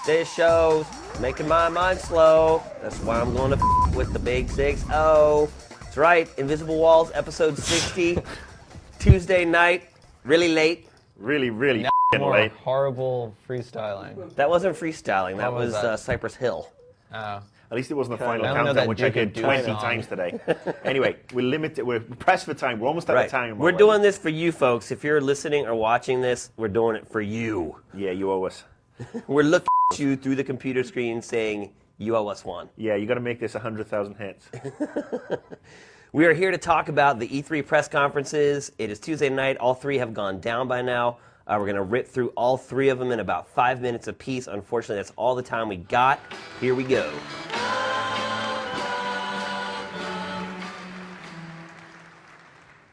This show's making my mind slow. That's why I'm going to with the big 6-0. That's right, Invisible Walls, episode 60. Tuesday night, really late. Really More late. horrible freestyling. That wasn't freestyling, that What was was that? Cypress Hill. At least it wasn't the final I only know countdown, that which I Jacob did 20 Doosan. times today. Anyway, we're pressed for time. We're almost out of time. We're already. doing this for you folks. If you're listening or watching this, we're doing it for you. Yeah, you owe us. We're looking at you through the computer screen saying, you owe us one. Yeah, you got to make this 100,000 hits. We are here to talk about the E3 press conferences. It is Tuesday night. All three have gone down by now. We're going to rip through all three of them in about 5 minutes apiece. Unfortunately, that's all the time we got. Here we go.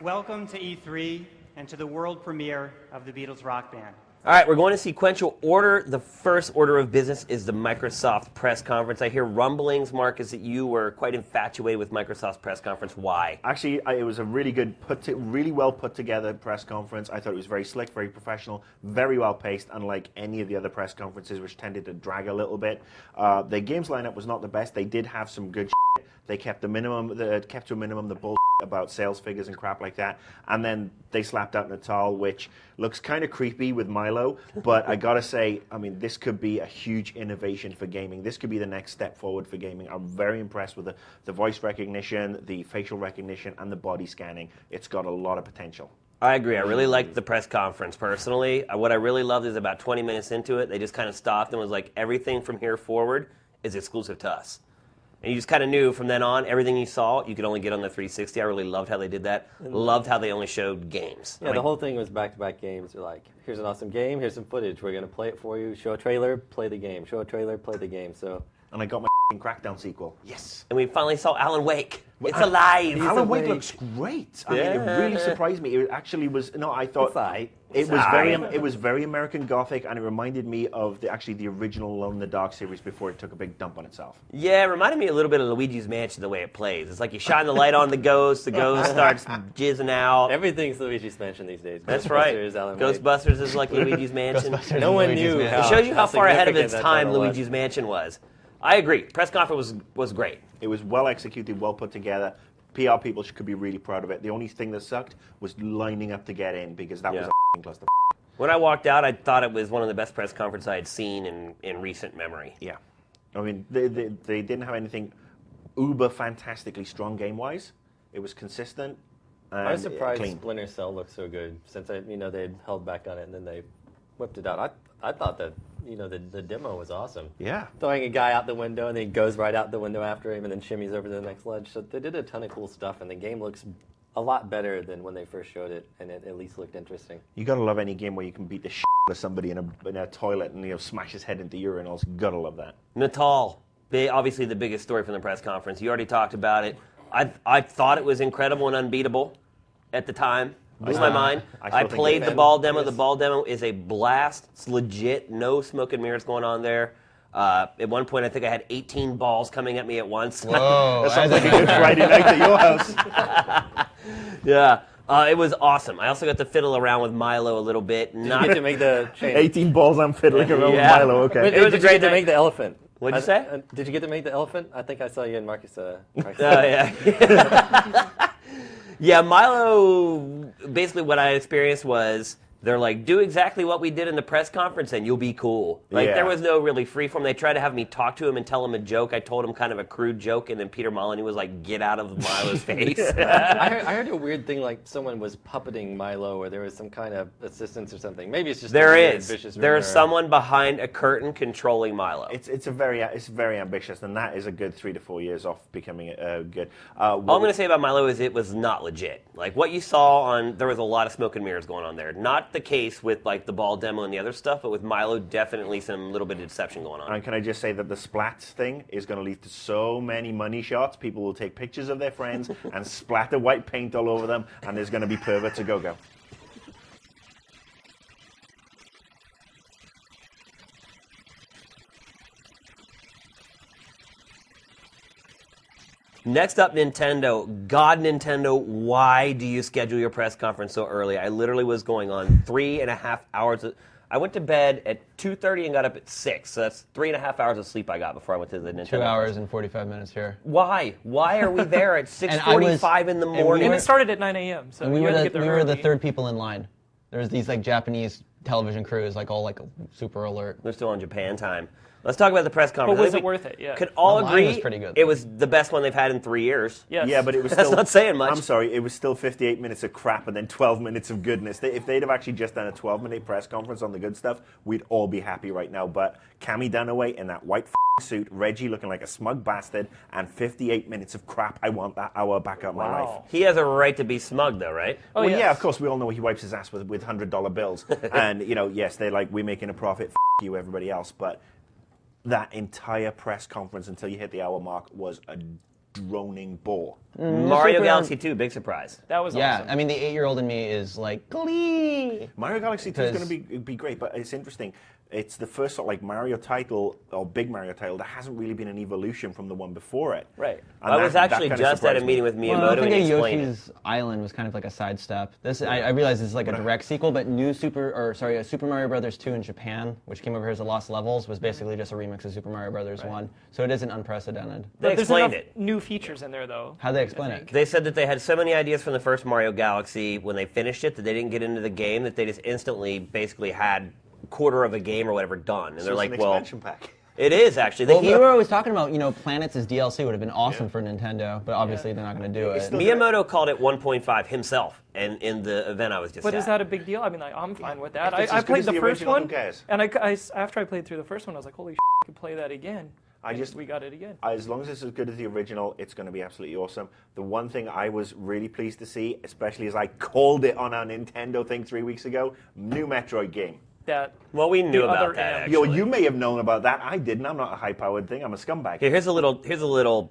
Welcome to E3 and to the world premiere of the Beatles Rock Band. All right, we're going to sequential order. The first order of business is the Microsoft press conference. I hear rumblings, Marcus, that you were quite infatuated with Microsoft's press conference. Why? Actually, it was a really good, really well put together press conference. I thought it was very slick, very professional, very well paced, unlike any of the other press conferences, which tended to drag a little bit. Their games lineup was not the best. They did have some good shit. They kept to a minimum the bull about sales figures and crap like that. And then they slapped out Natal, which looks kind of creepy with Milo. But I gotta say, I mean, this could be a huge innovation for gaming. This could be the next step forward for gaming. I'm very impressed with the voice recognition, the facial recognition, and the body scanning. It's got a lot of potential. I agree. I really liked the press conference personally. What I really loved is about 20 minutes into it, they just kind of stopped and was like, everything from here forward is exclusive to us. And you just kind of knew from then on, everything you saw, you could only get on the 360. I really loved how they did that. Loved how they only showed games. Yeah, the whole thing was back-to-back games. They're like, here's an awesome game, here's some footage. We're going to play it for you. Show a trailer, play the game. Show a trailer, play the game. So, And I got my Crackdown sequel. Yes. And we finally saw Alan Wake. It's alive. Alan Wake looks great. I mean, it really surprised me. It actually was. No, I thought it was very American Gothic, and it reminded me of the original Alone in the Dark series before it took a big dump on itself. Yeah, it reminded me a little bit of Luigi's Mansion the way it plays. It's like you shine the light on the ghost starts jizzing out. everything's Luigi's Mansion these days. That's right. Alan Wake. Ghostbusters is like Luigi's Mansion. No one knew. It shows you how far ahead of its significant that time title was. Luigi's Mansion was. I agree. Press conference was great. It was well executed, well put together. PR people could be really proud of it. The only thing that sucked was lining up to get in, because that was a cluster. When I walked out, I thought it was one of the best press conferences I had seen in recent memory. Yeah. I mean, they didn't have anything uber fantastically strong game-wise. It was consistent. I was surprised clean. Splinter Cell looked so good, since they'd held back on it and then they whipped it out. I thought that the demo was awesome. Yeah. Throwing a guy out the window and then he goes right out the window after him and then shimmies over to the next ledge. So they did a ton of cool stuff, and the game looks a lot better than when they first showed it, and it at least looked interesting. You gotta love any game where you can beat the shit out of somebody in a toilet and smash his head into urinals. Gotta love that. Natal, obviously the biggest story from the press conference. You already talked about it. I thought it was incredible and unbeatable at the time. Blew my mind. I played the ball demo. The ball demo is a blast. It's legit. No smoke and mirrors going on there. At one point, I think I had 18 balls coming at me at once. Whoa. That sounds like a good Friday night at your house. Yeah. It was awesome. I also got to fiddle around with Milo a little bit. Did you get to make the change? 18 balls I'm fiddling around with Yeah. Milo, okay. It was a Did great you get to night. make the elephant? What'd you say? Did you get to make the elephant? I think I saw you and Marcus. Oh, yeah. Yeah, Milo, basically what I experienced was, they're like, do exactly what we did in the press conference and you'll be cool. Like, there was no really freeform. They tried to have me talk to him and tell him a joke. I told him kind of a crude joke, and then Peter Molyneux was like, get out of Milo's face. I heard a weird thing, like someone was puppeting Milo, or there was some kind of assistance or something. Maybe it's just There a is. vicious There's rumor. someone behind a curtain controlling Milo. It's very ambitious, and that is a good 3 to 4 years off becoming good. All I'm going to say about Milo is it was not legit. Like, what you saw there was a lot of smoke and mirrors going on there. Not the case with, like, the ball demo and the other stuff, but with Milo, definitely some little bit of deception going on. And can I just say that the splats thing is going to lead to so many money shots. People will take pictures of their friends and splatter white paint all over them, and there's going to be perverts a go-go. Next up, Nintendo. God, Nintendo, why do you schedule your press conference so early? I literally was going on 3.5 hours I went to bed at 2:30 and got up at 6. So that's 3.5 hours of sleep I got before I went to the Nintendo. 2 hours and 45 minutes here. Why? Why are we there at 6:45 in the morning? And it started at 9 a.m. So And we you were had to the, get there we were the early. third people in line. There was these like Japanese television crews, like all like super alert. They're still on Japan time. Let's talk about the press conference. But was I think it worth it? Yeah. Could all The line agree was pretty good. it was the best one they've had in 3 years. Yes. Yeah, but it was That's still... not saying much. I'm sorry, it was still 58 minutes of crap and then 12 minutes of goodness. If they'd have actually just done a 12-minute press conference on the good stuff, we'd all be happy right now. But Cammy Dunaway in that white suit, Reggie looking like a smug bastard, and 58 minutes of crap. I want that hour back up my life. He has a right to be smug, though, right? Oh, Well, yes. yeah, of course, we all know he wipes his ass with $100 bills. And, yes, they're like, we're making a profit, you, everybody else. But that entire press conference until you hit the hour mark was a droning bore. Mario Super- Galaxy 2, big surprise. That was Yeah, awesome. I mean the 8-year-old in me is like glee. Mario Galaxy 2 is going Because- to be great, but it's interesting. It's the first sort of like Mario title, or big Mario title, that hasn't really been an evolution from the one before it. Right. And I was that actually kinda just at a surprised me. meeting with Miyamoto Well, I and think he that explained it. Yoshi's Island was kind of like a sidestep. This I realize this is like a direct sequel, but Super Mario Brothers 2 in Japan, which came over here as a Lost Levels, was basically just a remix of Super Mario Brothers 1. So it isn't unprecedented. They There's explained enough it. new features in there, though. How'd they explain it? They said that they had so many ideas from the first Mario Galaxy when they finished it that they didn't get into the game, that they just instantly basically had a quarter of a game or whatever done. And So they're it's like, an well, expansion pack. it is actually. Well, we were always talking about, Planets as DLC would have been awesome for Nintendo, but obviously they're not going to do it. still- Miyamoto called it 1.5 himself, and in the event I was just But at. is that a big deal? I mean, I'm fine with that. If it's I as good played as the the first original, who one, cares? and after I played through the first one, I was like, holy shit, I could play that again. And we got it again. As long as it's as good as the original, it's going to be absolutely awesome. The one thing I was really pleased to see, especially as I called it on our Nintendo thing 3 weeks ago, new Metroid game. Well, we knew the about other that, end. actually. Yo, you may have known about that. I didn't. I'm not a high-powered thing. I'm a scumbag. Here, here's a little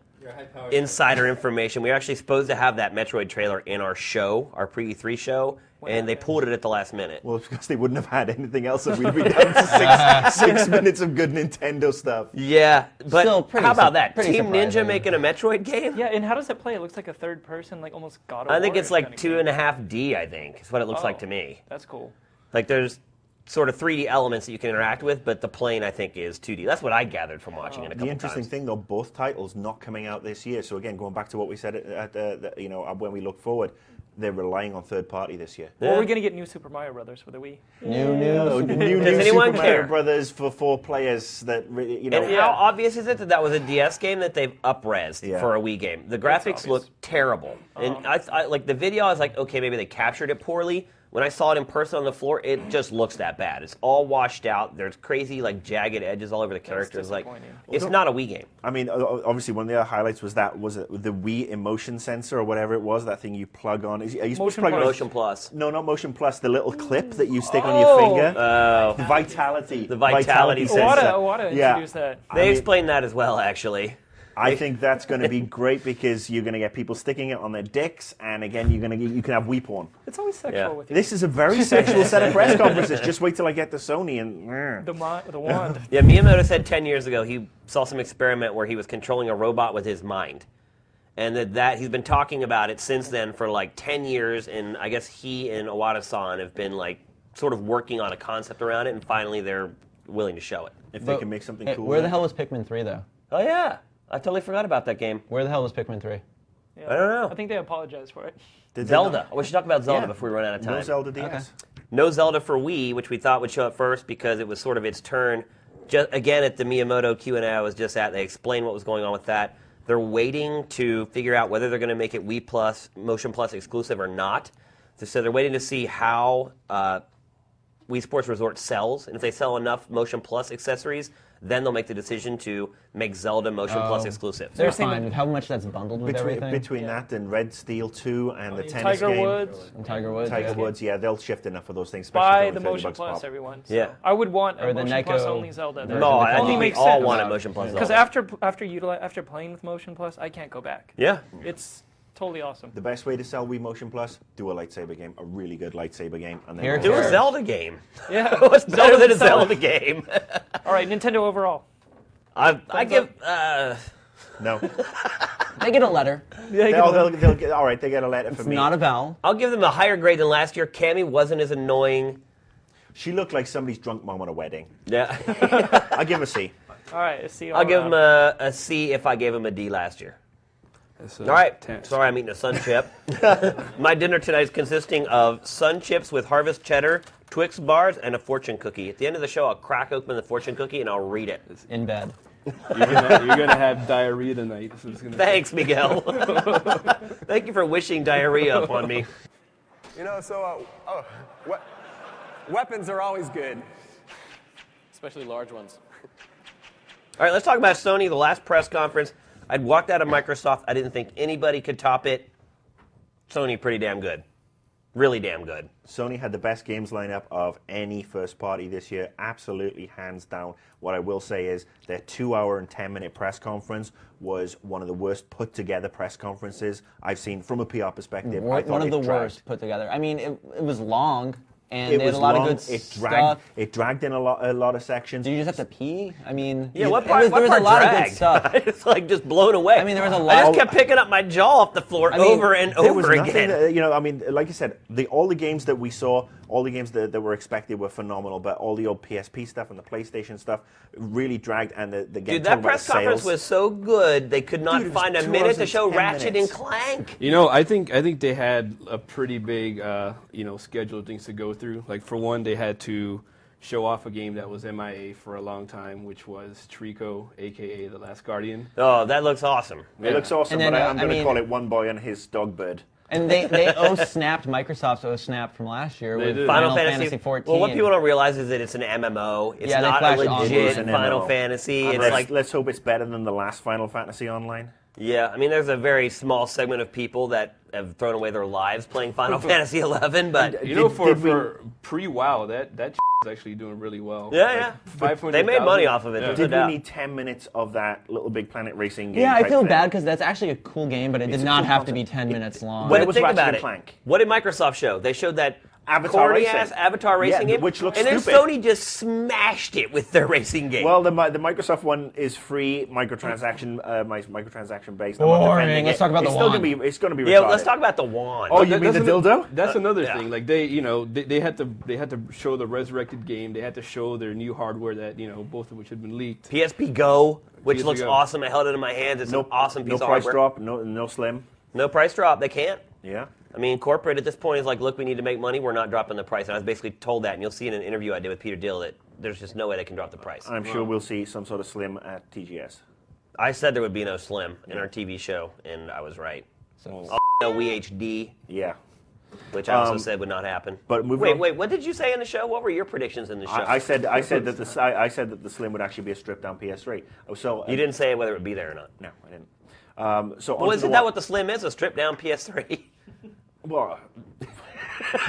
insider information. We were actually supposed to have that Metroid trailer in our show, our pre-E3 show, and they pulled it at the last minute. Well, it's because they wouldn't have had anything else, and we'd be down to six minutes of good Nintendo stuff. Yeah, but Still pretty how about that? pretty Team Ninja surprising. making a Metroid game? Yeah, and how does it play? It looks like a third person, like almost God of War. I think it's like kinda game. 2.5D, I think, is what it looks like to me. That's cool. Like there's sort of 3D elements that you can interact with, but the plane, I think, is 2D. That's what I gathered from watching it a couple The interesting times. thing, though, both titles not coming out this year. So again, going back to what we said when we look forward, they're relying on third party this year. Well, we're gonna get new Super Mario Brothers for the Wii. New Does anyone Super Mario care? Brothers for 4 players that really, And how obvious is it that that was a DS game that they've up-resed Yeah. for a Wii game? The graphics obvious. look terrible. And I like the video, I was like, okay, maybe they captured it poorly. When I saw it in person on the floor, it just looks that bad. It's all washed out. There's crazy, like, jagged edges all over the characters. Like, disappointing. it's not a Wii game. I mean, obviously, one of the other highlights was it the Wii emotion sensor or whatever it was, that thing you plug on. Are you supposed to plug it on? Motion Plus. No, not Motion Plus, the little clip that you stick on your finger. Oh. The Vitality. The Vitality sensor. Iwata introduced that. They explained that as well, actually. I think that's going to be great because you're going to get people sticking it on their dicks, and again, you can have Wii porn. It's always sexual Yeah. with you. This is a very sexual set of press conferences. Just wait till I get to Sony and. The wand. Yeah, Miyamoto said 10 years ago he saw some experiment where he was controlling a robot with his mind. And that he's been talking about it since then for like 10 years, and I guess he and Iwata-san have been like sort of working on a concept around it, and finally they're willing to show it. If they can make something cool. Where with the it. hell was Pikmin 3 though? Oh yeah, I totally forgot about that game. Where the hell was Pikmin 3? Yeah. I don't know. I think they apologized for it. Did they Zelda. not? We should talk about Zelda Yeah. before we run out of time. No Zelda DS. No Zelda for Wii, which we thought would show up first because it was sort of its turn. Just again at the Miyamoto Q&A I was just at, they explained what was going on with that. They're waiting to figure out whether they're going to make it Wii Plus, Motion Plus exclusive or not. So they're waiting to see how Wii Sports Resort sells, and if they sell enough Motion Plus accessories, then they'll make the decision to make Zelda Motion Plus exclusive. They're saying fine with how much that's bundled with everything. Between that and Red Steel 2 and the tennis Tiger game. Woods. And Tiger Woods. Tiger yeah. Woods, yeah, they'll shift enough of those things. especially Buy if the they're only Motion $30 Plus, pop. everyone. So Yeah. I would want a Or the Motion Plus Nyko only Zelda. version. No, I Only think we makes all sense. want a Motion Plus Because Zelda. after playing with Motion Plus, I can't go back. Yeah. It's totally awesome. The best way to sell Wii Motion Plus, do a lightsaber game, a really good lightsaber game, and then Here, Do a Sure. Zelda game. Yeah. What's better than a Zelda. Zelda game? All right, Nintendo overall. I give. no. They get a letter. They'll get, all right, they get a letter It's from me. not a vowel. I'll give them a higher grade than last year. Cammy wasn't as annoying. She looked like somebody's drunk mom at a wedding. Yeah. I give him a C. All right, let's see. I'll give him a C if I gave him a D last year. All right. 10. Sorry, I'm eating a Sun Chip. My dinner tonight is consisting of Sun Chips with Harvest Cheddar, Twix bars, and a fortune cookie. At the end of the show, I'll crack open the fortune cookie and I'll read it. In bed. You're gonna have diarrhea tonight. So it's gonna Thanks, Miguel. Thank you for wishing diarrhea upon me. Weapons are always good. Especially large ones. All right, let's talk about Sony, the last press conference. I'd walked out of Microsoft. I didn't think anybody could top it. Sony, pretty damn good. Really damn good. Sony had the best games lineup of any first party this year, absolutely hands down. What I will say is their 2-hour and 10-minute press conference was one of the worst put together press conferences I've seen from a PR perspective. One of the worst put together. I mean, it was long. And they had a lot of good stuff. It dragged in a lot of sections. Did you just have to pee? I mean, yeah, what part? There was a lot of good stuff. I was like just blown away. I mean, there was a lot. I just kept picking up my jaw off the floor over and over again. I mean, like you said, all the games that we saw, all the games that were expected were phenomenal, but all the old PSP stuff and the PlayStation stuff really dragged. And the game. Dude, that press conference was so good they could not find a minute to show Ratchet and Clank. You know, I think they had a pretty big schedule of things to go through. Like for one, they had to show off a game that was MIA for a long time, which was Trico, aka The Last Guardian. Oh, that looks awesome. It looks awesome, then, but I'm going to call it One Boy and His Dog Bird. And they snapped Microsoft's snapped from last year with Final Fantasy 14. Well, what people don't realize is that it's an MMO. It's not a legit Final Fantasy. It's Let's hope it's better than the last Final Fantasy Online. Yeah, I mean, there's a very small segment of people that have thrown away their lives playing Final Fantasy 11, but for pre-WoW, that is actually doing really well. Yeah, like they made money off of it. Yeah. Did we need 10 minutes of that Little Big Planet racing game? Yeah, I feel bad because that's actually a cool game, but it did not have to be 10 minutes long. But was think Ratchet about and it. Clank. What did Microsoft show? They showed that Avatar corny-ass Avatar racing game, which looks and then stupid. Sony just smashed it with their racing game. Well, the Microsoft one is free, microtransaction based. Boring. Let's talk about the wand. It's going to be yeah, retarded. let's talk about the wand. Oh, you mean the dildo? That's another thing. Like they had to show the resurrected game. They had to show their new hardware that both of which had been leaked. PSP Go, which PSP looks Go. awesome. I held it in my hands. It's an awesome piece of price hardware. drop, no slim. No price drop. They can't. Yeah. I mean, corporate at this point is like, look, we need to make money. We're not dropping the price. And I was basically told that, and you'll see in an interview I did with Peter Dill that there's just no way they can drop the price. I'm sure we'll see some sort of slim at TGS. I said there would be no slim in our TV show, and I was right. So, No WHD, Yeah. which I also said would not happen. But wait, what did you say in the show? What were your predictions in the show? I said that the slim would actually be a stripped down PS3. So you didn't say whether it would be there or not. No, I didn't. Well, isn't that what the slim is? A stripped down PS3? Well,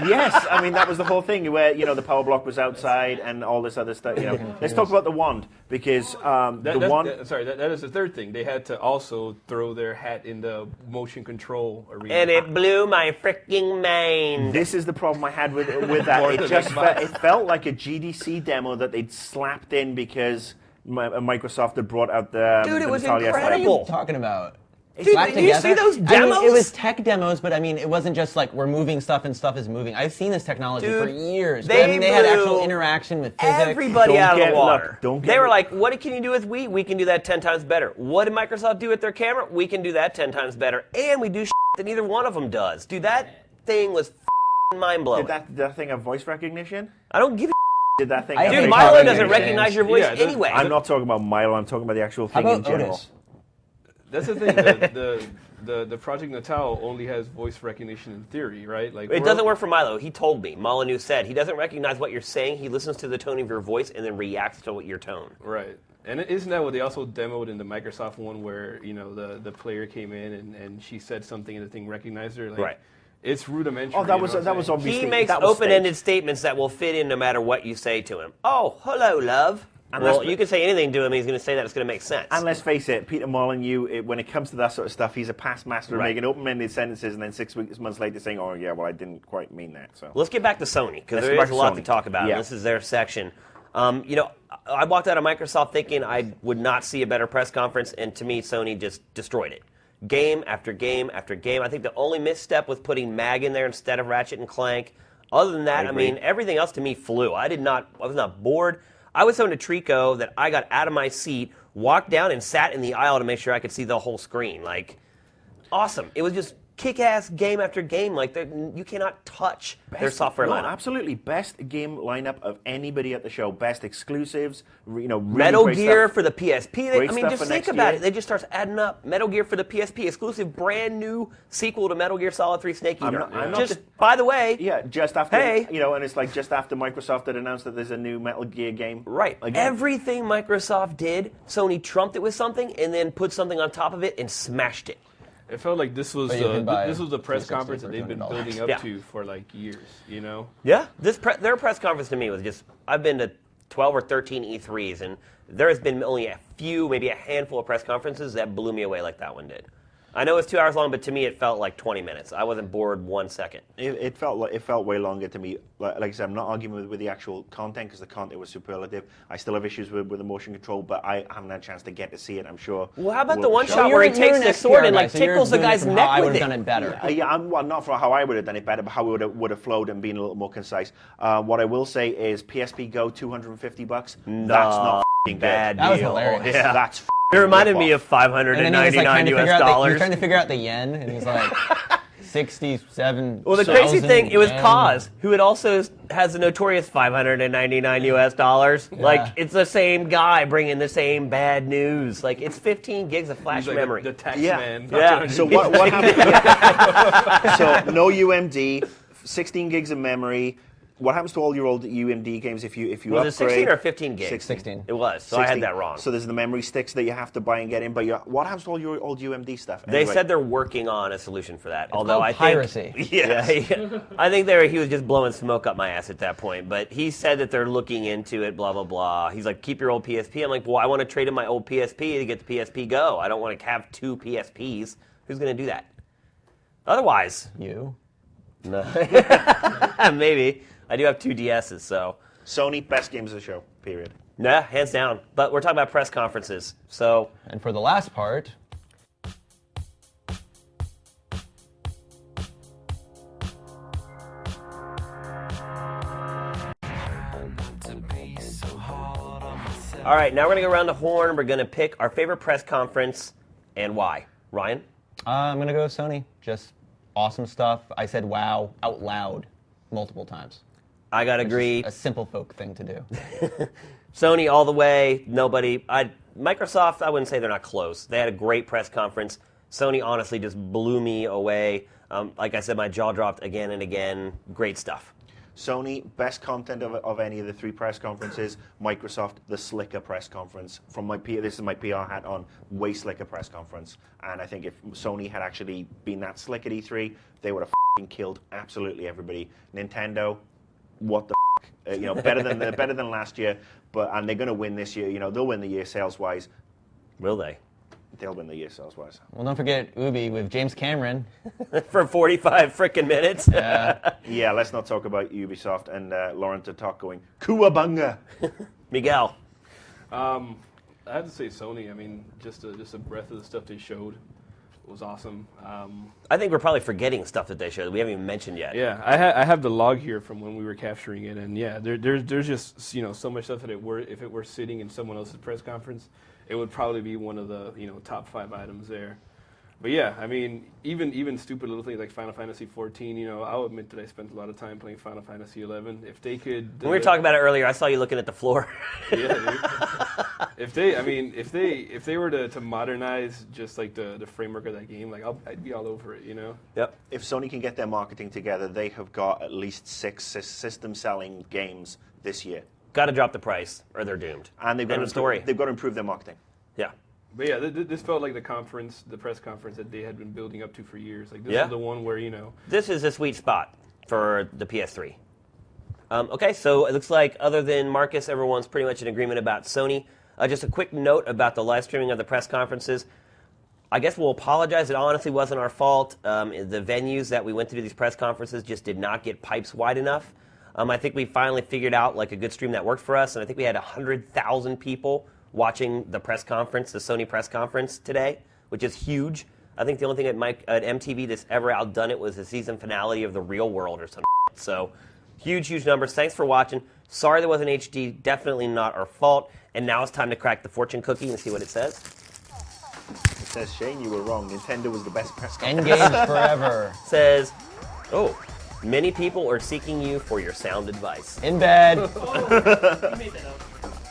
yes. I mean, that was the whole thing where the power block was outside and all this other stuff. Let's talk about the wand because the wand. That is the third thing. They had to also throw their hat in the motion control arena. And it blew my freaking mind. This is the problem I had with that. It felt like a GDC demo that they'd slapped in because Microsoft had brought out the. Dude, it was What Natalia are incredible. you talking about? Dude, did you see those demos? I mean, it was tech demos, but I mean, it wasn't just like we're moving stuff and stuff is moving. I've seen this technology for years. They had actual interaction with physics. Everybody out of the water. They were like, like, what can you do with Wii? We can do that 10 times better. What did Microsoft do with their camera? We can do that 10 times better. And we do shit that neither one of them does. Dude, that thing was mind-blowing. Did that thing have voice recognition? I don't give a Did that thing? Dude, Milo doesn't recognize your voice anyway. I'm not talking about Milo. I'm talking about the actual thing in general. Otis? That's the thing. The Project Natal only has voice recognition in theory, right? Like it doesn't work for Milo. He told me. Molyneux said he doesn't recognize what you're saying. He listens to the tone of your voice and then reacts to your tone. Right. And isn't that what they also demoed in the Microsoft one where, the player came in and she said something and the thing recognized her? Like, right. It's rudimentary. Oh, that was obviously. He makes open-ended statements that will fit in no matter what you say to him. Oh, hello, love. Well, you can say anything to him, he's going to say that. It's going to make sense. And let's face it, Peter Molyneux, when it comes to that sort of stuff, he's a past master of making open-ended sentences and then 6 months later saying, oh, yeah, well, I didn't quite mean that. So let's get back to Sony, because there is a lot to talk about. And this is their section. I walked out of Microsoft thinking I would not see a better press conference, and to me, Sony just destroyed it. Game after game after game. I think the only misstep was putting Mag in there instead of Ratchet and Clank. Other than that, I agree. mean, everything else to me flew. I was not bored. I was so into Trico that I got out of my seat, walked down, and sat in the aisle to make sure I could see the whole screen. Like, awesome. It was just kick-ass game after game. Like, you cannot touch their software lineup. Absolutely. Best game lineup of anybody at the show. Best exclusives. Really Metal great Gear stuff. for the PSP. Great I mean, stuff just for think next about year. it. They just starts adding up. Metal Gear for the PSP, exclusive, brand new sequel to Metal Gear Solid 3 Snake Eater. I'm not just, by the way, Yeah, just after, Hey. and it's like just after Microsoft had announced that there's a new Metal Gear game. right. Again. Everything Microsoft did, Sony trumped it with something and then put something on top of it and smashed it. It felt like this was But you can buy this was the press 360 conference that for they've been $200. building up Yeah. to for like years. You know. Yeah, their press conference to me was just, I've been to 12 or 13 E3s, and there has been only a few, maybe a handful of press conferences that blew me away like that one did. I know it's 2 hours long, but to me it felt like 20 minutes. I wasn't bored 1 second. It felt way longer to me. Like I said, I'm not arguing with the actual content because the content was superlative. I still have issues with the motion control, but I haven't had a chance to get to see it. I'm sure. Well, how about we'll the one show. shot where he takes the sword and like tickles the guy's neck I would with have it? done it better. Well, not for how I would have done it better, but how it would have flowed and been a little more concise. What I will say is PSP Go, $250. That's not f***ing bad good. That was deal. hilarious. Yeah. That's It reminded me rip-off. of 599 And then he was like trying to figure US out dollars. he was trying to figure out the yen, and he's like 67. Well, the crazy thing, it was Kaz, who it also has the notorious 599 US dollars. Like, it's the same guy bringing the same bad news. Like, it's 15 gigs of flash He's like memory. the tax Yeah. man. Yeah. So what happened? Yeah. So no UMD, 16 gigs of memory. What happens to all your old UMD games if you was upgrade? it 16 or 15 gigs? 16. It was, so I had 16. that wrong. So there's the memory sticks that you have to buy and get in. But what happens to all your old UMD stuff? They Anyway. said they're working on a solution for that. Although called I think piracy. Yeah, I think he was just blowing smoke up my ass at that point. But he said that they're looking into it. Blah blah blah. He's like, keep your old PSP. I'm like, well, I want to trade in my old PSP to get the PSP Go. I don't want to have two PSPs. Who's going to do that? Otherwise, You. no. Maybe. I do have two DSs, so Sony best games of the show. Period. yeah, hands down. But we're talking about press conferences, so. And for the last part, All right, now we're going to go around the horn. We're going to pick our favorite press conference and why. Ryan? I'm going to go with Sony. Just awesome stuff. I said wow out loud multiple times. I got to agree. A simple folk thing to do. Sony all the way. Nobody. Microsoft, I wouldn't say they're not close. They had a great press conference. Sony honestly just blew me away. Like I said, my jaw dropped again and again. Great stuff. Sony, best content of any of the three press conferences. Microsoft, the slicker press conference. This is my PR hat on, way slicker press conference. And I think if Sony had actually been that slick at E3, they would have f***ing killed absolutely everybody. Nintendo, what the f***? Better than last year, and they're going to win this year. They'll win the year sales-wise. Will they? They'll win the year sales-wise. Well, don't forget Ubi with James Cameron. For 45 frickin' minutes. Yeah, let's not talk about Ubisoft and Lauren Tatok going, Kuwabunga! Miguel. I have to say Sony. I mean, just a breath of the stuff they showed was awesome. I think we're probably forgetting stuff that they showed we haven't even mentioned yet. Yeah, I have the log here from when we were capturing it, and yeah, there's just so much stuff that if it were sitting in someone else's press conference, it would probably be one of the top 5 items there. But yeah, I mean, even stupid little things like Final Fantasy 14. I'll admit that I spent a lot of time playing Final Fantasy 11. If they could, When we were talking about it earlier, I saw you looking at the floor. yeah, dude. If they were to modernize just like the framework of that game, like I'd be all over it. Yep. If Sony can get their marketing together, they have got at least 6 system-selling games this year. Got to drop the price, or they're doomed. And they've got, End of story. they've got to improve their marketing. Yeah. But yeah, this felt like the press conference that they had been building up to for years. Like this Yeah. is the one where This is a sweet spot for the PS3. Okay, so it looks like other than Marcus, everyone's pretty much in agreement about Sony. Just a quick note about the live streaming of the press conferences. I guess we'll apologize. It honestly wasn't our fault. The venues that we went to do these press conferences just did not get pipes wide enough. I think we finally figured out like a good stream that worked for us, and I think we had 100,000 people watching the press conference, the Sony press conference today, which is huge. I think the only thing at MTV that's ever outdone it was the season finale of The Real World or something. So Huge, huge numbers. Thanks for watching. Sorry there wasn't HD. Definitely not our fault. And now it's time to crack the fortune cookie and see what it says. It says, Shane, you were wrong. Nintendo was the best press conference. Engage forever. Says, oh, many people are seeking you for your sound advice. In bed. You made that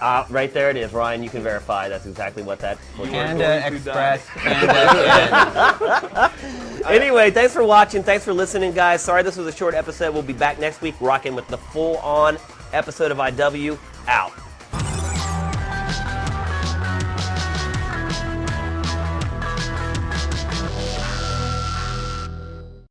up. Right there it is, Ryan. You can verify that's exactly what that. Panda Express. Panda. Anyway, thanks for watching. Thanks for listening, guys. Sorry this was a short episode. We'll be back next week rocking with the full-on episode of IW. Out.